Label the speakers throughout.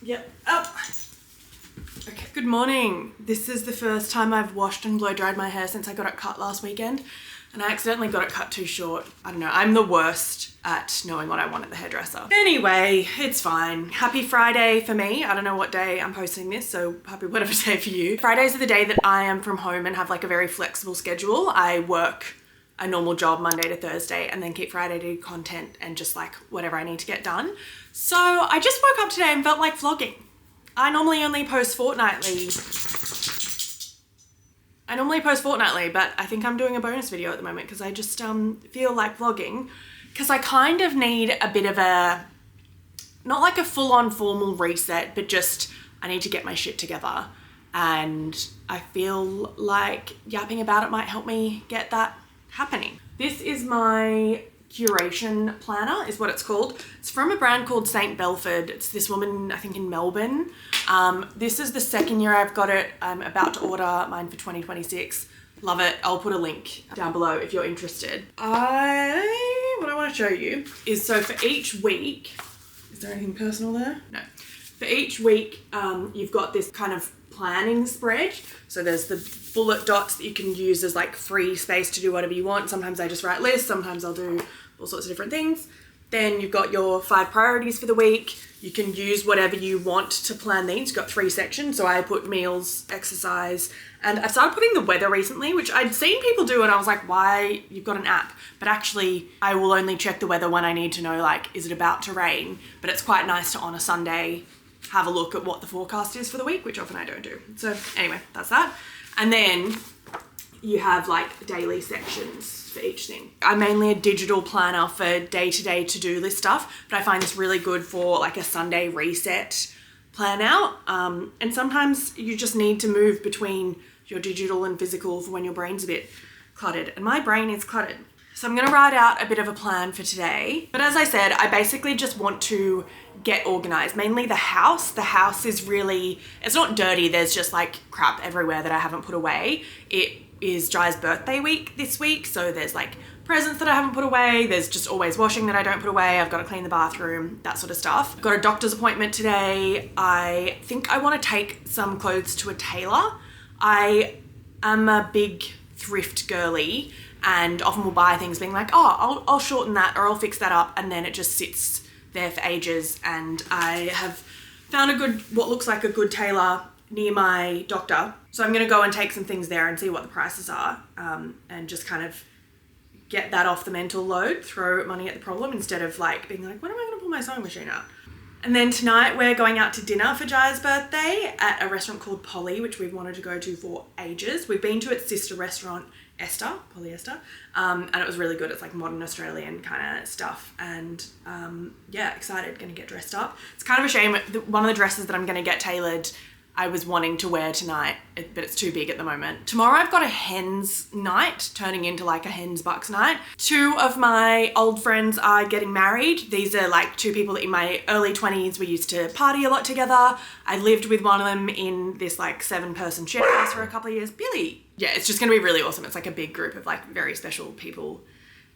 Speaker 1: Yep, up. Okay, good morning. This is the first time I've washed and blow dried my hair since I got it cut last weekend, and I accidentally got it cut too short. I don't know, I'm the worst at knowing what I want at the hairdresser. Anyway, it's fine. Happy Friday for me. I don't know what day I'm posting this, so happy whatever day for you. Fridays are the day that I am from home and have like a very flexible schedule. I work a normal job Monday to Thursday and then keep Friday to do content and just like whatever I need to get done. So I just woke up today and felt like vlogging. I normally only post fortnightly. But I think I'm doing a bonus video at the moment because I just feel like vlogging because I kind of need a bit of a, not like a full-on formal reset, but just I need to get my shit together. And I feel like yapping about it might help me get that happening. This is my curation planner is what it's called. It's from a brand called St. Belford. It's this woman, I think in Melbourne. This is the second year I've got it. I'm about to order mine for 2026. Love it. I'll put a link down below if you're interested. What I want to show you is, so for each week, is there anything personal there? No. For each week, you've got this kind of planning spread. So there's the bullet dots that you can use as like free space to do whatever you want. Sometimes I just write lists, sometimes I'll do all sorts of different things. Then you've got your 5 priorities for the week. You can use whatever you want to plan these. You've got 3 sections. So I put meals, exercise, and I started putting the weather recently, which I'd seen people do and I was like, why? You've got an app. But actually I will only check the weather when I need to know, like, is it about to rain? But it's quite nice to, on a Sunday, have a look at what the forecast is for the week, which often I don't do. So anyway, that's that. And then you have like daily sections for each thing. I'm mainly a digital planner for day-to-day to-do list stuff, but I find this really good for like a Sunday reset plan out. And sometimes you just need to move between your digital and physical for when your brain's a bit cluttered, and my brain is cluttered. So I'm gonna write out a bit of a plan for today. But as I said, I basically just want to get organized, mainly the house. The house is really, it's not dirty. There's just like crap everywhere that I haven't put away. It is Jai's birthday week this week. So there's like presents that I haven't put away. There's just always washing that I don't put away. I've got to clean the bathroom, that sort of stuff. I've got a doctor's appointment today. I think I want to take some clothes to a tailor. I am a big thrift girly and often will buy things being like, oh, I'll shorten that or I'll fix that up, and then it just sits there for ages. And I have found what looks like a good tailor near my doctor. So I'm gonna go and take some things there and see what the prices are, and just kind of get that off the mental load, throw money at the problem instead of like being like, when am I gonna pull my sewing machine out? And then tonight we're going out to dinner for Jai's birthday at a restaurant called Polly, which we've wanted to go to for ages. We've been to its sister restaurant, Esther, Polyester, and it was really good. It's like modern Australian kind of stuff, and yeah, excited, gonna get dressed up. It's kind of a shame, one of the dresses that I'm gonna get tailored I was wanting to wear tonight, but it's too big at the moment. Tomorrow I've got a Hens night, turning into like a Hens Bucks night. 2 of my old friends are getting married. These are like 2 people that in my early 20s we used to party a lot together. I lived with one of them in this like 7-person share house for a couple of years. Billy. Yeah, it's just gonna be really awesome. It's like a big group of like very special people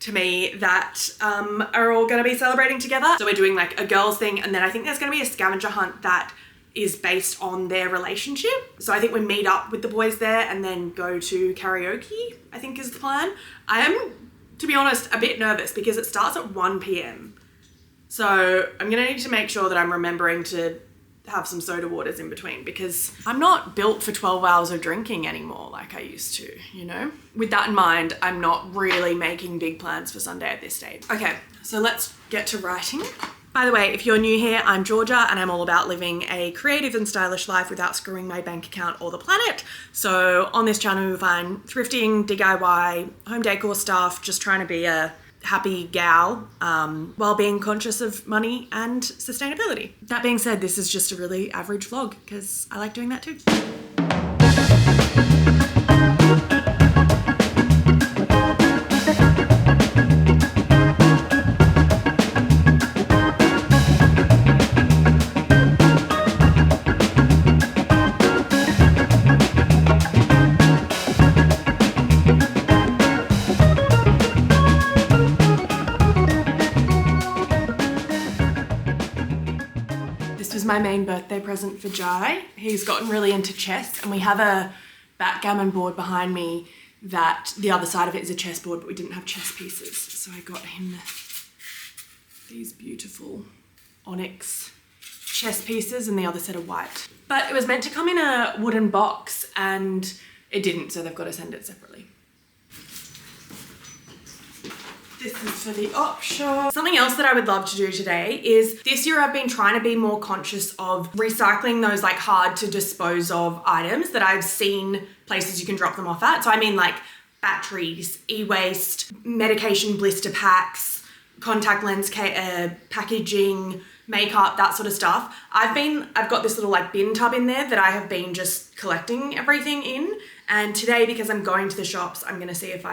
Speaker 1: to me that are all gonna be celebrating together. So we're doing like a girls thing, and then I think there's gonna be a scavenger hunt that is based on their relationship. So I think we meet up with the boys there and then go to karaoke, I think is the plan. I am, to be honest, a bit nervous because it starts at 1 p.m. So I'm gonna need to make sure that I'm remembering to have some soda waters in between, because I'm not built for 12 hours of drinking anymore like I used to, you know? With that in mind, I'm not really making big plans for Sunday at this stage. Okay, so let's get to writing. By the way, if you're new here, I'm Georgia and I'm all about living a creative and stylish life without screwing my bank account or the planet. So on this channel, you'll find thrifting, DIY, home decor stuff, just trying to be a happy gal while being conscious of money and sustainability. That being said, this is just a really average vlog because I like doing that too. This was my main birthday present for Jai. He's gotten really into chess, and we have a backgammon board behind me that the other side of it is a chessboard, but we didn't have chess pieces. So I got him these beautiful onyx chess pieces and the other set of white. But it was meant to come in a wooden box and it didn't, so they've got to send it separately. This is for the op shop. Something else that I would love to do today is this year I've been trying to be more conscious of recycling those like hard to dispose of items that I've seen places you can drop them off at. So I mean like batteries, e-waste, medication blister packs, contact lens packaging, makeup, that sort of stuff. I've got this little like bin tub in there that I have been just collecting everything in. And today, because I'm going to the shops, I'm gonna see if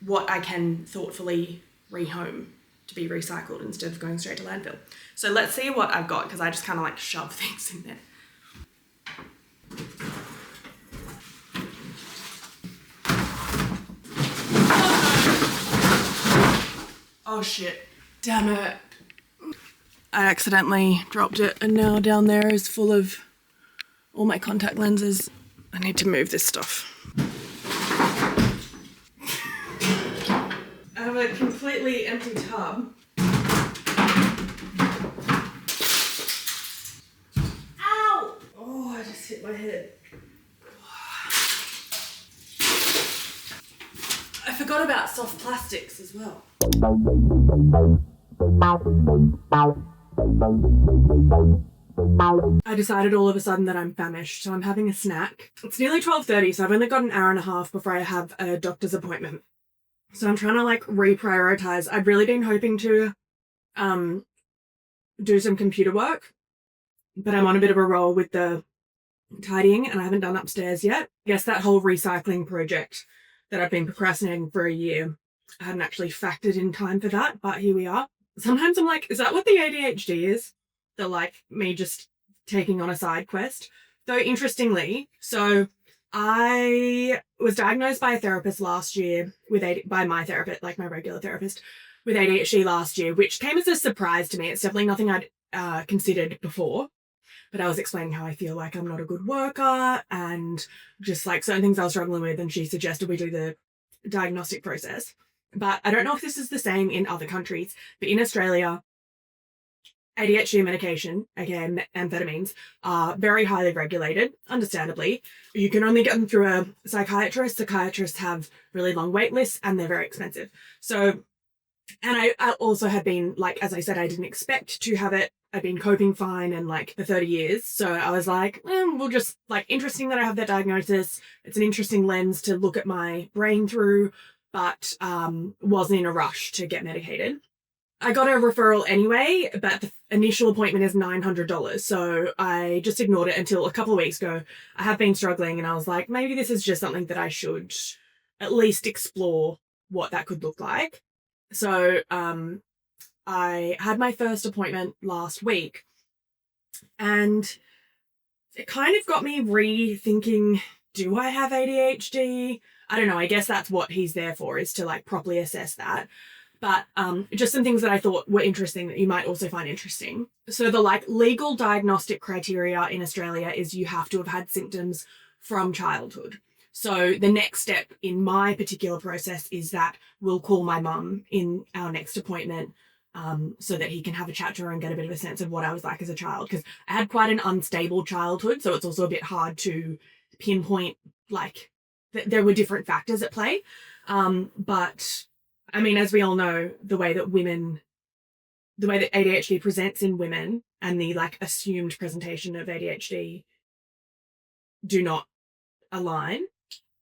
Speaker 1: what I can thoughtfully rehome to be recycled instead of going straight to landfill. So let's see what I've got, because I just kind of like shove things in there. Oh shit, damn it. I accidentally dropped it and now down there is full of all my contact lenses. I need to move this stuff. I have a completely empty tub. Ow! Oh, I just hit my head. I forgot about soft plastics as well. I decided all of a sudden that I'm famished, so I'm having a snack. It's nearly 12:30, so I've only got an hour and a half before I have a doctor's appointment. So I'm trying to like reprioritize. I've really been hoping to do some computer work, but I'm on a bit of a roll with the tidying and I haven't done upstairs yet. I guess that whole recycling project that I've been procrastinating for a year, I hadn't actually factored in time for that, but here we are. Sometimes I'm like, is that what the ADHD is? The like me just taking on a side quest. Though interestingly, so I was diagnosed by a therapist last year by my therapist, like my regular therapist, with ADHD last year, which came as a surprise to me. It's definitely nothing I'd considered before, but I was explaining how I feel like I'm not a good worker and just like certain things I was struggling with, and she suggested we do the diagnostic process. But I don't know if this is the same in other countries, but in Australia, ADHD medication, aka amphetamines, are very highly regulated, understandably. You can only get them through a psychiatrist. Psychiatrists have really long wait lists and they're very expensive. So, and I also had been, like, as I said, I didn't expect to have it. I've been coping fine and like for 30 years. So I was like, we'll just like, interesting that I have that diagnosis. It's an interesting lens to look at my brain through, but wasn't in a rush to get medicated. I got a referral anyway, but the initial appointment is $900. So I just ignored it until a couple of weeks ago. I have been struggling and I was like, maybe this is just something that I should at least explore what that could look like. So I had my first appointment last week and it kind of got me rethinking, do I have ADHD? I don't know. I guess that's what he's there for, is to like properly assess that. But just some things that I thought were interesting that you might also find interesting. So the like legal diagnostic criteria in Australia is you have to have had symptoms from childhood. So the next step in my particular process is that we'll call my mum in our next appointment so that he can have a chat to her and get a bit of a sense of what I was like as a child. Because I had quite an unstable childhood, so it's also a bit hard to pinpoint, like, there were different factors at play. But I mean, as we all know, the way that ADHD presents in women and the like assumed presentation of ADHD do not align.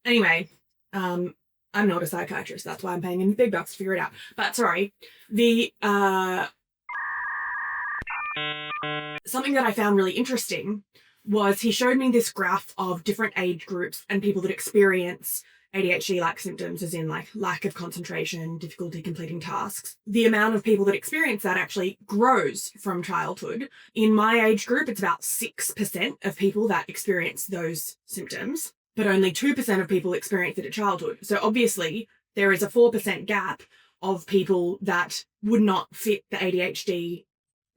Speaker 1: Anyway, I'm not a psychiatrist. That's why I'm paying him the big bucks to figure it out. But sorry, something that I found really interesting was he showed me this graph of different age groups and people that experience ADHD-like symptoms, as in like lack of concentration, difficulty completing tasks. The amount of people that experience that actually grows from childhood. In my age group, it's about 6% of people that experience those symptoms, but only 2% of people experience it at childhood. So obviously there is a 4% gap of people that would not fit the ADHD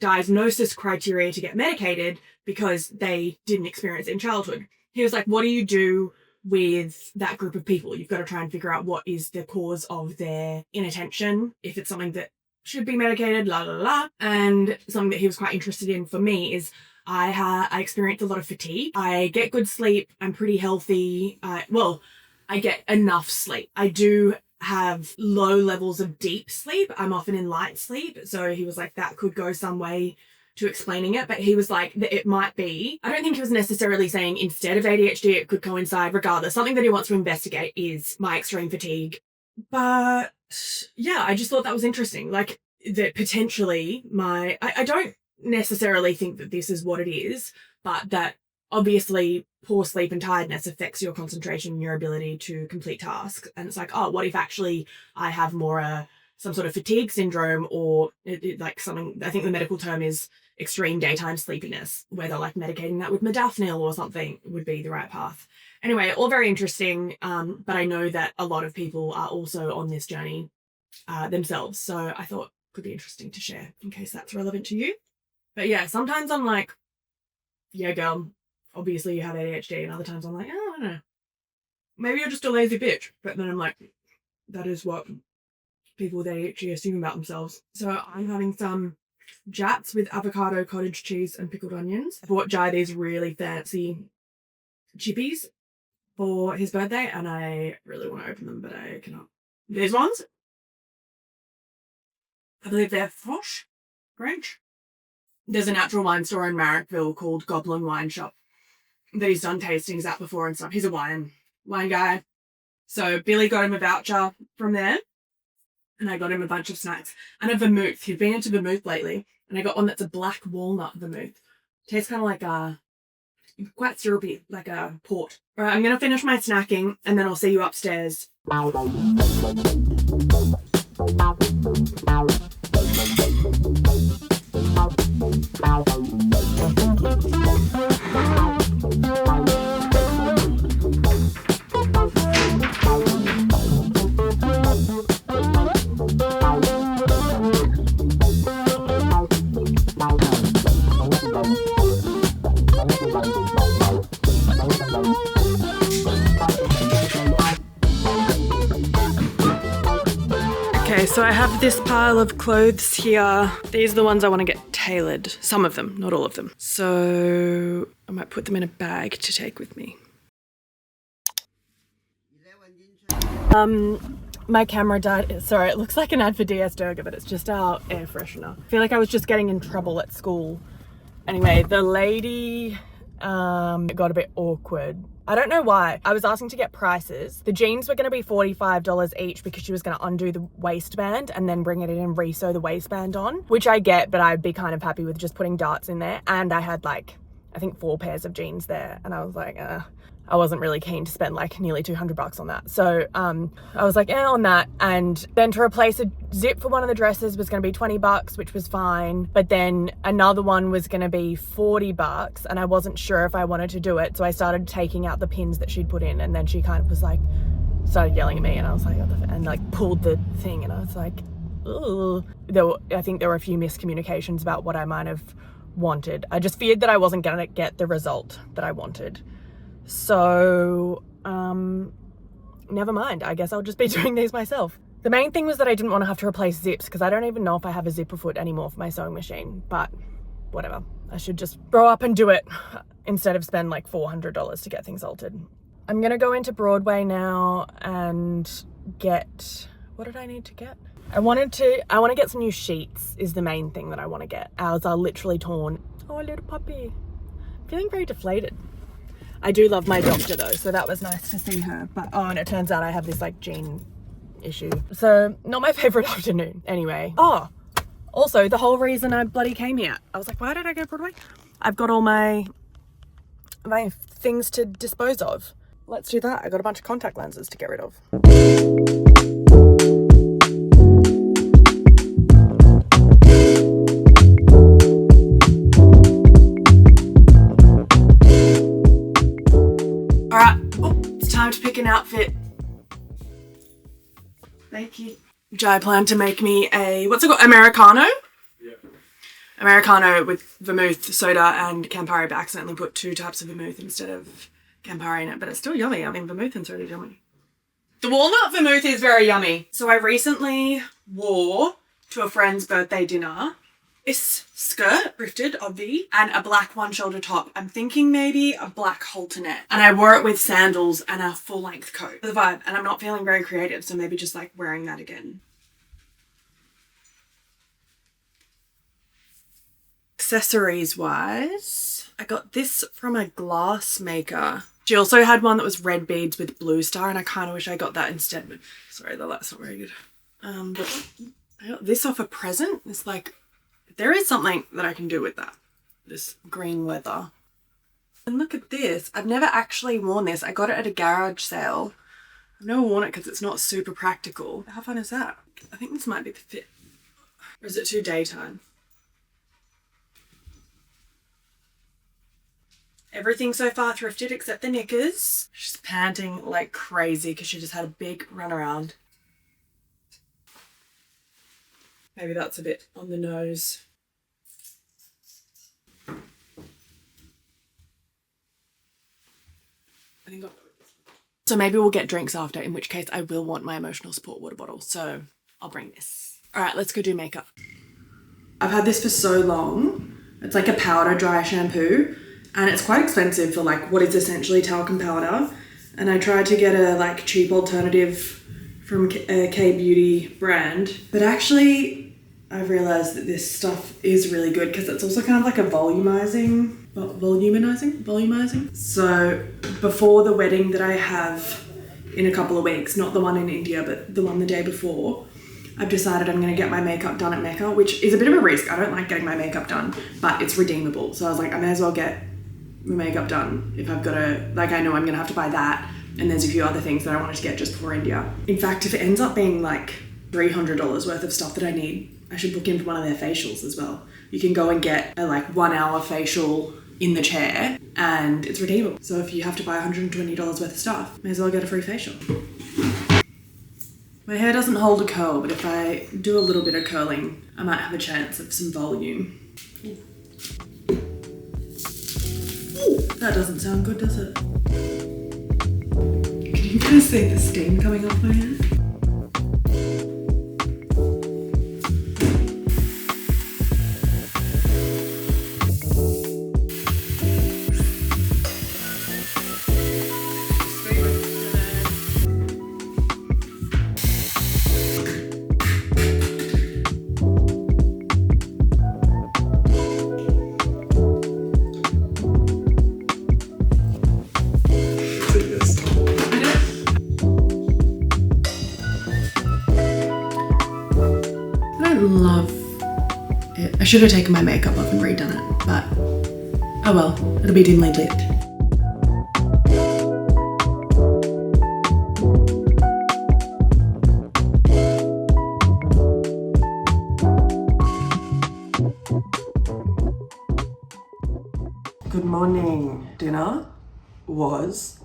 Speaker 1: diagnosis criteria to get medicated because they didn't experience it in childhood. He was like, what do you do with that group of people? You've got to try and figure out what is the cause of their inattention, if it's something that should be medicated, la la la. And something that he was quite interested in for me is I experience a lot of fatigue. I get good sleep. I'm pretty healthy. I get enough sleep. I do have low levels of deep sleep. I'm often in light sleep. So he was like, that could go some way to explaining it. But he was like, that it might be, I don't think he was necessarily saying instead of ADHD, it could coincide. Regardless, something that he wants to investigate is my extreme fatigue. But yeah, I just thought that was interesting. Like that potentially I don't necessarily think that this is what it is, but that obviously poor sleep and tiredness affects your concentration and your ability to complete tasks. And it's like, oh, what if actually I have more some sort of fatigue syndrome, or like something, I think the medical term is extreme daytime sleepiness, whether like medicating that with modafinil or something would be the right path. Anyway, all very interesting, but I know that a lot of people are also on this journey themselves, so I thought it could be interesting to share in case that's relevant to you. But yeah, sometimes I'm like, yeah, girl, obviously you have ADHD, and other times I'm like, oh, I don't know, maybe you're just a lazy bitch. But then I'm like, that is what people with ADHD assume about themselves. So I'm having some jats with avocado, cottage cheese, and pickled onions. I bought Jai these really fancy chippies for his birthday, and I really want to open them, but I cannot. These ones, I believe they're Frosh French. There's a natural wine store in Marrickville called Goblin Wine Shop that he's done tastings at before and stuff. He's a wine guy. So Billy got him a voucher from there, and I got him a bunch of snacks and a vermouth. He'd been into vermouth lately, and I got one that's a black walnut vermouth. Tastes kind of like quite syrupy, like a port. All right, I'm going to finish my snacking, and then I'll see you upstairs. Okay, so I have this pile of clothes here. These are the ones I want to get tailored. Some of them, not all of them. So I might put them in a bag to take with me. My camera died. Sorry, it looks like an ad for DS Durga, but it's just our air freshener. I feel like I was just getting in trouble at school. Anyway, the lady got a bit awkward. I don't know why. I was asking to get prices. The jeans were going to be $45 each because she was going to undo the waistband and then bring it in and re-sew the waistband on, which I get, but I'd be kind of happy with just putting darts in there. And I had like, I think 4 pairs of jeans there, and I was like, I wasn't really keen to spend like nearly $200 on that. So I was like, on that. And then to replace a zip for one of the dresses was going to be $20, which was fine. But then another one was going to be $40, and I wasn't sure if I wanted to do it. So I started taking out the pins that she'd put in, and then she kind of was like, started yelling at me, and I was like, what the f-? And like pulled the thing, and I was like, ooh. I think there were a few miscommunications about what I might have wanted. I just feared that I wasn't going to get the result that I wanted. So, never mind. I guess I'll just be doing these myself. The main thing was that I didn't want to have to replace zips because I don't even know if I have a zipper foot anymore for my sewing machine, but whatever. I should just grow up and do it instead of spend like $400 to get things altered. I'm going to go into Broadway now and get, what did I need to get? I want to get some new sheets is the main thing that I want to get. Ours are literally torn. Oh, a little puppy. I'm feeling very deflated. I do love my doctor though, so that was nice to see her. But and it turns out I have this like gene issue. So not my favorite afternoon. Anyway. Oh, also the whole reason I bloody came here. I was like, why did I go Broadway? I've got all my things to dispose of. Let's do that. I got a bunch of contact lenses to get rid of. Alright, it's time to pick an outfit. Thank you. Jai planned to make me a, what's it called, Americano? Yeah. Americano with vermouth, soda and Campari, but accidentally put 2 types of vermouth instead of Campari in it, but it's still yummy. I mean, vermouth and soda is yummy. The walnut vermouth is very yummy. So I recently wore to a friend's birthday dinner this skirt, thrifted, obvi, and a black one-shoulder top. I'm thinking maybe a black halternet. And I wore it with sandals and a full-length coat. The vibe, and I'm not feeling very creative, so maybe just like wearing that again. Accessories-wise, I got this from a glass maker. She also had one that was red beads with blue star, and I kind of wish I got that instead. But sorry, the light's not very good. But I got this off a present. It's like, there is something that I can do with that. This green leather. And look at this. I've never actually worn this. I got it at a garage sale. I've never worn it because it's not super practical. How fun is that? I think this might be the fit. Or is it too daytime? Everything so far thrifted except the knickers. She's panting like crazy because she just had a big run around. Maybe that's a bit on the nose. So maybe we'll get drinks after, in which case I will want my emotional support water bottle. So I'll bring this. All right, let's go do makeup. I've had this for so long. It's like a powder dry shampoo. And it's quite expensive for like what is essentially talcum powder. And I tried to get a like cheap alternative from a K-beauty brand. But actually, I've realized that this stuff is really good because it's also kind of like a volumizing. So before the wedding that I have in a couple of weeks, not the one in India, but the one the day before, I've decided I'm going to get my makeup done at Mecca, which is a bit of a risk. I don't like getting my makeup done, but it's redeemable. So I was like, I may as well get my makeup done if I've got to, like, I know I'm gonna have to buy that, and there's a few other things that I wanted to get just before India. In fact, if it ends up being like $300 worth of stuff that I need, I should book in for one of their facials as well. You can go and get a like 1 hour facial in the chair and it's redeemable. So if you have to buy $120 worth of stuff, may as well get a free facial. My hair doesn't hold a curl, but if I do a little bit of curling, I might have a chance of some volume. That doesn't sound good, does it? Can you guys see the steam coming off my hair? Love it. I should have taken my makeup off and redone it, but oh well, it'll be dimly lit. Good morning. Dinner was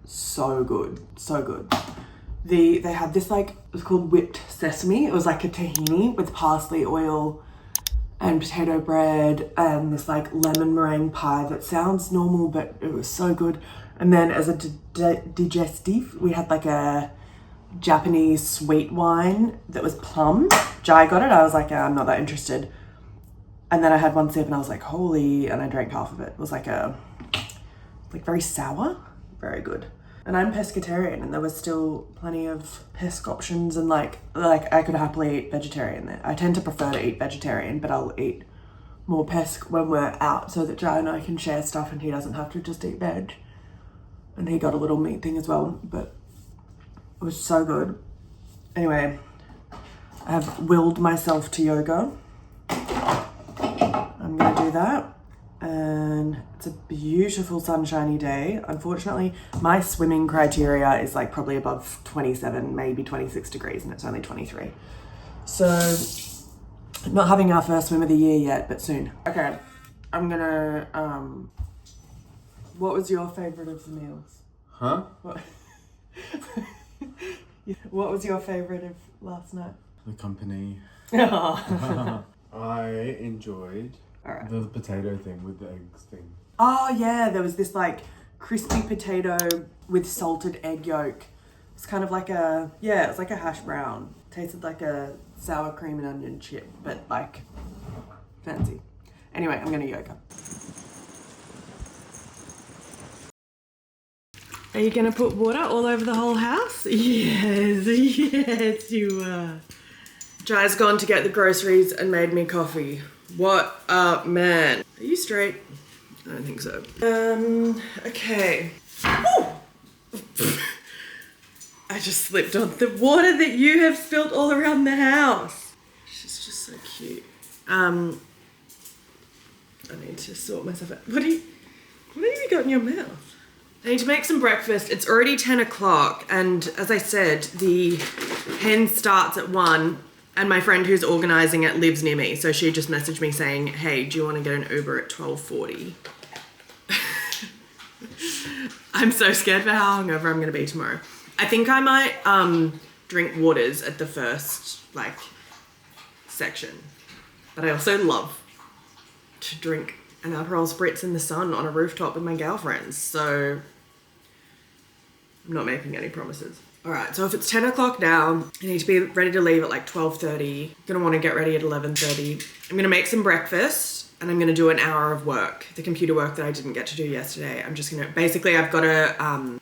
Speaker 1: so good, so good. They had this like, it was called whipped sesame. It was like a tahini with parsley oil and potato bread and this like lemon meringue pie that sounds normal, but it was so good. And then as a digestif, we had like a Japanese sweet wine that was plum. Jai got it. I was like, I'm not that interested. And then I had one sip and I was like, holy, and I drank half of it. It was like very sour, very good. And I'm pescatarian and there was still plenty of pesc options and like I could happily eat vegetarian there. I tend to prefer to eat vegetarian, but I'll eat more pesc when we're out so that Jai and I can share stuff and he doesn't have to just eat veg. And he got a little meat thing as well, but it was so good. Anyway, I have willed myself to yoga. I'm gonna do that. And it's a beautiful sunshiny day. Unfortunately, my swimming criteria is like probably above 27, maybe 26 degrees, and it's only 23. So not having our first swim of the year yet, but soon. Okay, I'm gonna, what was your favorite of the meals?
Speaker 2: Huh?
Speaker 1: What was your favorite of last night?
Speaker 2: The company. I enjoyed the potato thing with the eggs thing.
Speaker 1: Oh yeah, there was this like crispy potato with salted egg yolk. It's kind of like a, yeah, it was like a hash brown. Tasted like a sour cream and onion chip, but like fancy. Anyway, I'm gonna yoga. Are you gonna put water all over the whole house? Yes, yes you are. Jai's gone to get the groceries and made me coffee. What up, man? Are you straight? I don't think so. Okay. I just slipped on the water that you have spilled all around the house. She's just so cute. I need to sort myself out. What have you got in your mouth? I need to make some breakfast. It's already 10 o'clock, and as I said, the Hens starts at 1, and my friend who's organising it lives near me, so she just messaged me saying, hey, do you want to get an Uber at 12:40? I'm so scared for how hungover I'm going to be tomorrow. I think I might drink waters at the first, like, section, but I also love to drink an Aperol Spritz in the sun on a rooftop with my girlfriends, so I'm not making any promises. All right, so if it's 10 o'clock now, I need to be ready to leave at like 12:30. I'm gonna wanna get ready at 11:30. I'm gonna make some breakfast and I'm gonna do an hour of work, the computer work that I didn't get to do yesterday. I'm just gonna, basically I've got a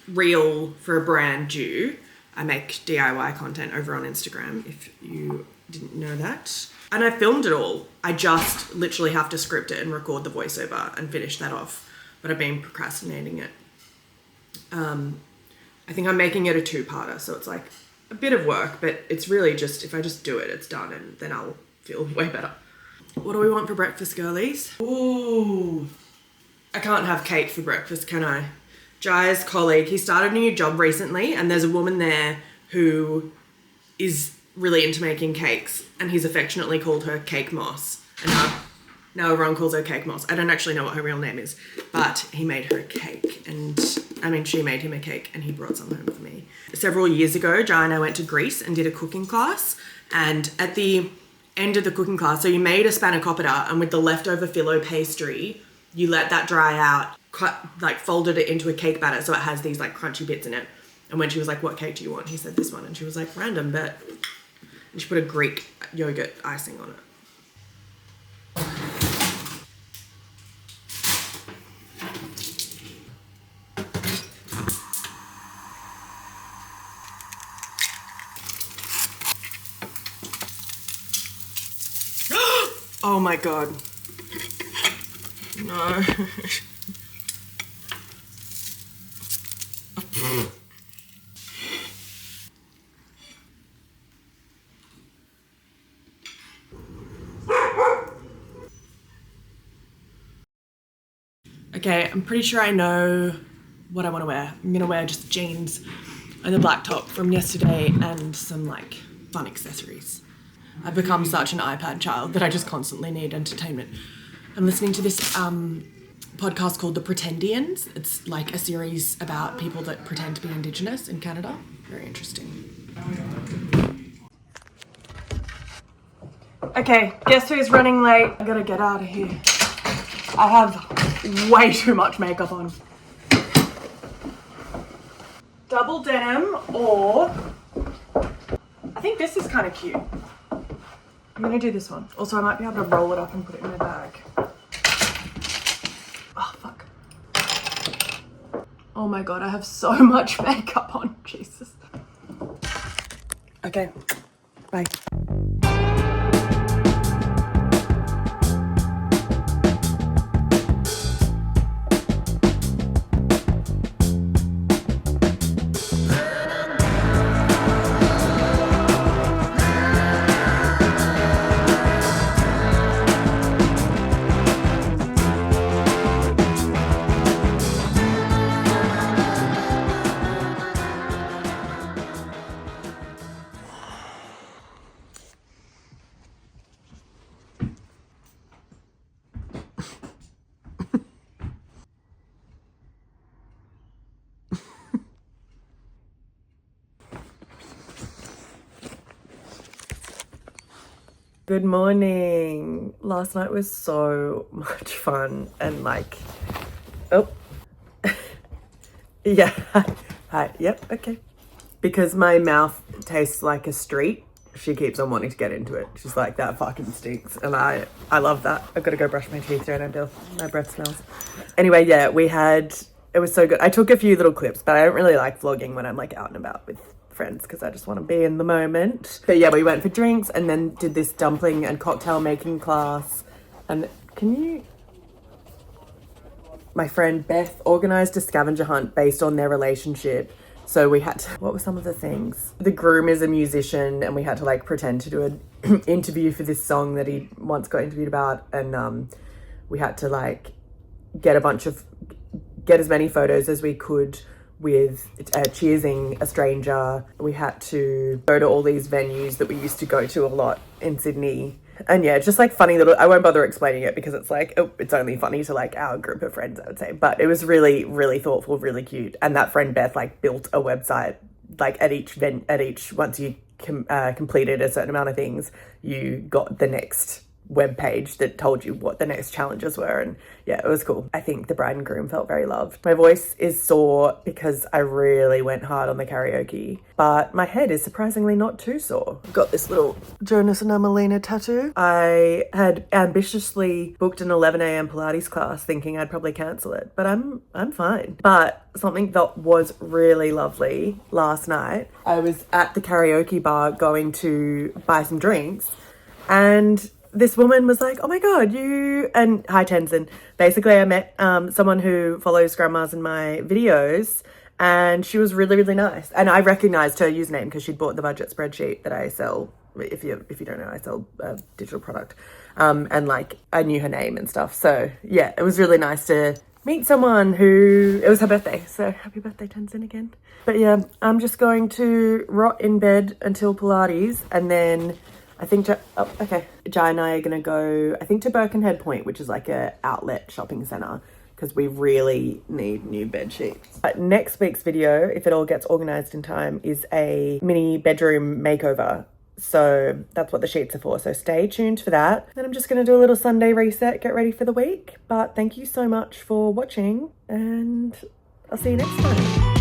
Speaker 1: reel for a brand due. I make DIY content over on Instagram, if you didn't know that. And I filmed it all. I just literally have to script it and record the voiceover and finish that off. But I've been procrastinating it. I think I'm making it a 2-parter, so it's like a bit of work, but it's really just, if I just do it, it's done, and then I'll feel way better. What do we want for breakfast, girlies? Ooh, I can't have cake for breakfast, can I? Jai's colleague, he started a new job recently, and there's a woman there who is really into making cakes, and he's affectionately called her Cake Moss, and now everyone calls her Cake Moss. I don't actually know what her real name is, but he made her a cake, and I mean, she made him a cake, and he brought some home for me. Several years ago, Jai and I went to Greece and did a cooking class, and at the end of the cooking class, so you made a spanakopita, and with the leftover phyllo pastry, you let that dry out, like folded it into a cake batter so it has these like crunchy bits in it. And when she was like, what cake do you want? He said this one, and she was like, random, but... And she put a Greek yogurt icing on it. Oh my God. No. Okay, I'm pretty sure I know what I want to wear. I'm gonna wear just jeans and the black top from yesterday and some like fun accessories. I've become such an iPad child that I just constantly need entertainment. I'm listening to this podcast called The Pretendians. It's like a series about people that pretend to be Indigenous in Canada. Very interesting. Okay, guess who's running late? I gotta get out of here. I have way too much makeup on. Double denim, or I think this is kind of cute. I'm gonna do this one. Also, I might be able to roll it up and put it in my bag. Oh, fuck. Oh my God, I have so much makeup on, Jesus. Okay, bye.
Speaker 3: Good morning. Last night was so much fun and like, oh, yeah, hi, yep, okay. Because my mouth tastes like a street, she keeps on wanting to get into it. She's like, that fucking stinks. And I love that. I've got to go brush my teeth right now, my breath smells. Anyway, yeah, it was so good. I took a few little clips, but I don't really like vlogging when I'm like out and about with friends because I just want to be in the moment. But yeah, we went for drinks and then did this dumpling and cocktail making class. And my friend Beth organized a scavenger hunt based on their relationship. So we had to, what were some of the things? The groom is a musician and we had to like pretend to do an interview for this song that he once got interviewed about. And we had to like get as many photos as we could with cheersing a stranger. We had to go to all these venues that we used to go to a lot in Sydney. And yeah, just like funny little, I won't bother explaining it because it's like, oh, it's only funny to like our group of friends, I would say. But it was really, really thoughtful, really cute. And that friend Beth like built a website like at each, once you completed a certain amount of things, you got the next web page that told you what the next challenges were. And yeah, it was cool. I think the bride and groom felt very loved. My voice is sore because I really went hard on the karaoke, but my head is surprisingly not too sore. Got this little Jonas and Amelina tattoo. I had ambitiously booked an 11 a.m. Pilates class thinking I'd probably cancel it, but I'm fine. But something that was really lovely last night, I was at the karaoke bar going to buy some drinks, and this woman was like, oh my God, and hi Tenzin. Basically I met someone who follows grandmas in my videos, and she was really, really nice. And I recognized her username because she'd bought the budget spreadsheet that I sell. If you don't know, I sell a digital product. And like I knew her name and stuff. So yeah, it was really nice to meet someone it was her birthday. So happy birthday Tenzin again. But yeah, I'm just going to rot in bed until Pilates, and then I think, Jai and I are going to go, I think, to Birkenhead Point, which is like a outlet shopping centre, because we really need new bed sheets. But next week's video, if it all gets organised in time, is a mini bedroom makeover. So that's what the sheets are for. So stay tuned for that. Then I'm just going to do a little Sunday reset, get ready for the week. But thank you so much for watching, and I'll see you next time.